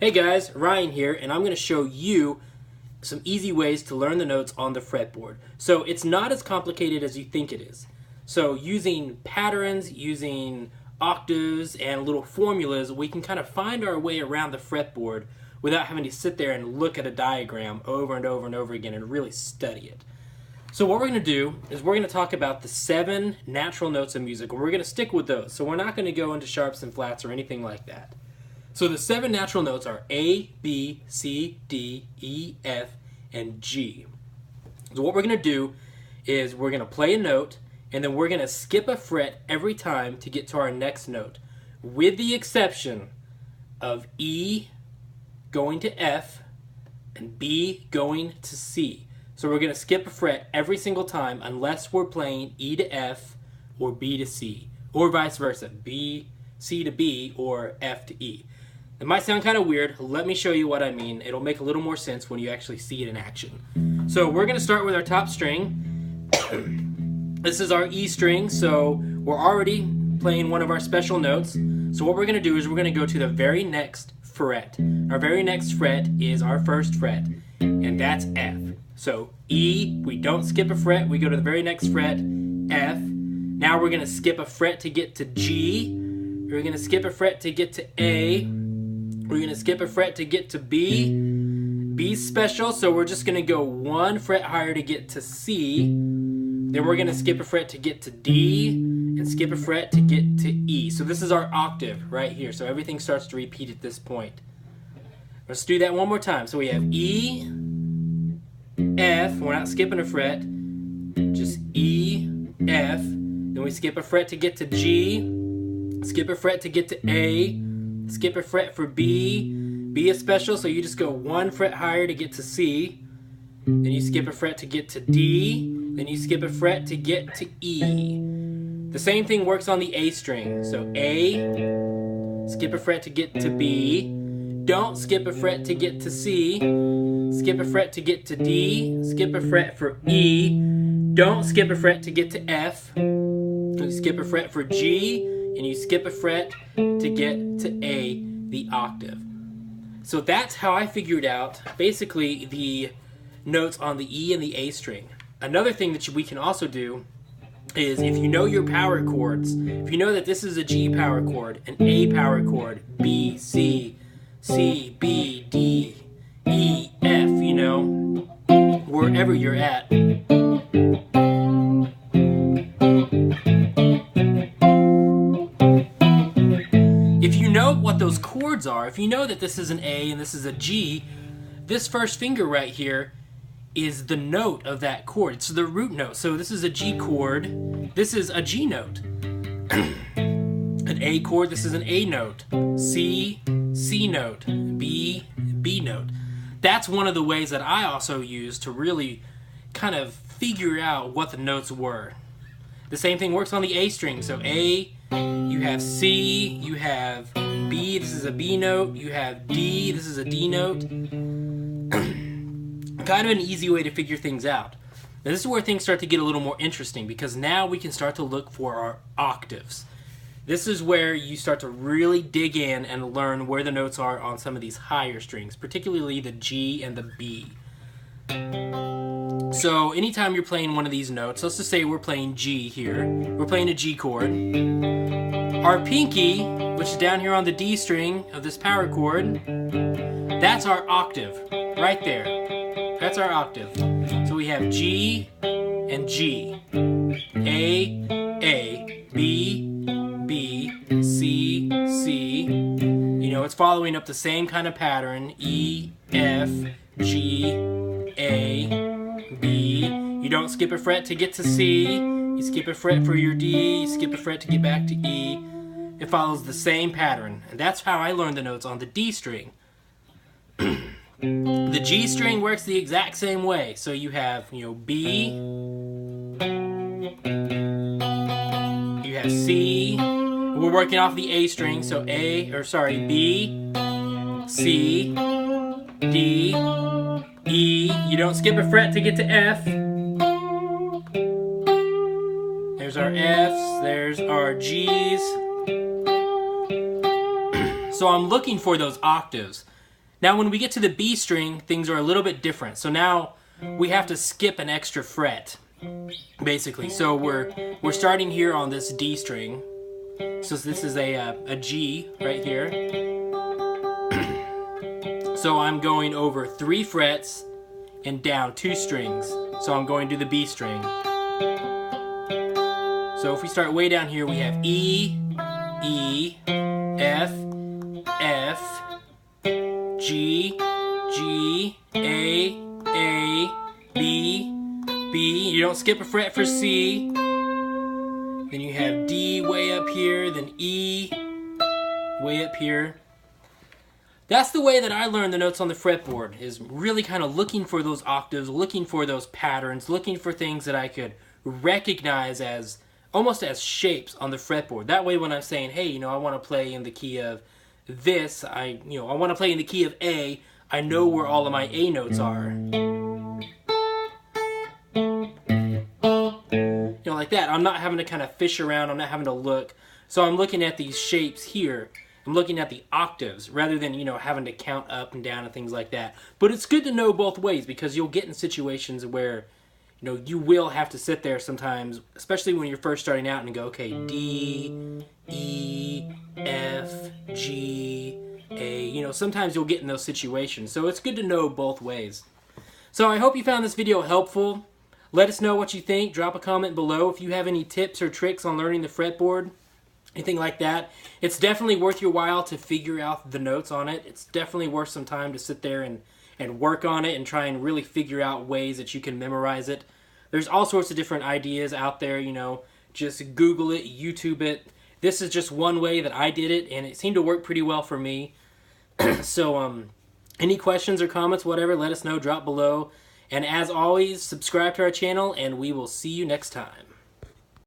Hey guys, Ryan here, and I'm going to show you some easy ways to learn the notes on the fretboard. So it's not as complicated as you think it is. So using patterns, using octaves, and little formulas, we can kind of find our way around the fretboard without having to sit there and look at a diagram over and over and over again and really study it. So what we're going to do is we're going to talk about the 7 natural notes of music, and we're going to stick with those. So we're not going to go into sharps and flats or anything like that. So the 7 natural notes are A, B, C, D, E, F, and G. So what we're going to do is we're going to play a note, and then we're going to skip a fret every time to get to our next note, with the exception of E going to F and B going to C. So we're going to skip a fret every single time unless we're playing E to F or B to C, or vice versa, C to B or F to E. It might sound kind of weird. Let me show you what I mean. It'll make a little more sense when you actually see it in action. So we're going to start with our top string. This is our E string, so we're already playing one of our special notes. So what we're going to do is we're going to go to the very next fret. Our very next fret is our first fret, and that's F. So E, we don't skip a fret. We go to the very next fret, F. Now we're going to skip a fret to get to G. We're going to skip a fret to get to A. We're going to skip a fret to get to B. B's special, so we're just going to go 1 fret higher to get to C. Then we're going to skip a fret to get to D, and skip a fret to get to E. So this is our octave right here. So everything starts to repeat at this point. Let's do that one more time. So we have E, F. We're not skipping a fret. Just E, F. Then we skip a fret to get to G. Skip a fret to get to A. Skip a fret for B. B is special, so you just go 1 fret higher to get to C. Then you skip a fret to get to D. Then you skip a fret to get to E. The same thing works on the A string. So A, skip a fret to get to B. Don't skip a fret to get to C. Skip a fret to get to D. Skip a fret for E. Don't skip a fret to get to F. You skip a fret for G. And you skip a fret to get to A, the octave. So that's how I figured out basically the notes on the E and the A string. Another thing that we can also do is, if you know your power chords, if you know that this is a G power chord, an A power chord, B, C, C, B, D, E, F, you know, wherever you're at. If you know what those chords are, if you know that this is an A and this is a G, this first finger right here is the note of that chord. It's the root note. So this is a G chord. This is a G note. An A chord, this is an A note. C, C note. B, B note. That's one of the ways that I also use to really kind of figure out what the notes were. The same thing works on the A string. So A, you have C, you have B, this is a B note, you have D, this is a D note. Kind of an easy way to figure things out. Now this is where things start to get a little more interesting, because now we can start to look for our octaves. This is where you start to really dig in and learn where the notes are on some of these higher strings, particularly the G and the B. So anytime you're playing one of these notes, let's just say we're playing G here. We're playing a G chord. Our pinky, which is down here on the D string of this power chord, that's our octave right there. That's our octave. So we have G and G. A, B, B, C, C. You know, it's following up the same kind of pattern. E, F, G, A, B. You don't skip a fret to get to C. You skip a fret for your D. You skip a fret to get back to E. It follows the same pattern. And that's how I learned the notes on the D string. The G string works the exact same way. So you have, B. You have C. We're working off the A string. So B, C, D, E. You don't skip a fret to get to F. There's our Fs, there's our Gs. So I'm looking for those octaves. Now when we get to the B string, things are a little bit different. So now we have to skip an extra fret, basically. So we're starting here on this D string. So this is a G right here. So I'm going over 3 frets and down 2 strings. So I'm going to the B string. So if we start way down here, we have E, E, F, F, G, G, A, B, B. You don't skip a fret for C. Then you have D way up here, then E way up here. That's the way that I learned the notes on the fretboard, is really kind of looking for those octaves, looking for those patterns, looking for things that I could recognize as almost as shapes on the fretboard. That way when I'm saying, hey, you know, I want to play in the key of this, I want to play in the key of A, I know where all of my A notes are. You know, like that. I'm not having to kind of fish around, I'm not having to look. So I'm looking at these shapes here. I'm looking at the octaves rather than, you know, having to count up and down and things like that. But it's good to know both ways, because you'll get in situations where, you know, you will have to sit there sometimes, especially when you're first starting out, and go, okay, D, E, F, G, A. You know, sometimes you'll get in those situations. So it's good to know both ways. So I hope you found this video helpful. Let us know what you think. Drop a comment below if you have any tips or tricks on learning the fretboard. Anything like that. It's definitely worth your while to figure out the notes on it. It's definitely worth some time to sit there and work on it and try and really figure out ways that you can memorize it. There's all sorts of different ideas out there, you know. Just Google it, YouTube it. This is just one way that I did it, and it seemed to work pretty well for me. So, any questions or comments, whatever, let us know. Drop below. And as always, subscribe to our channel, and we will see you next time.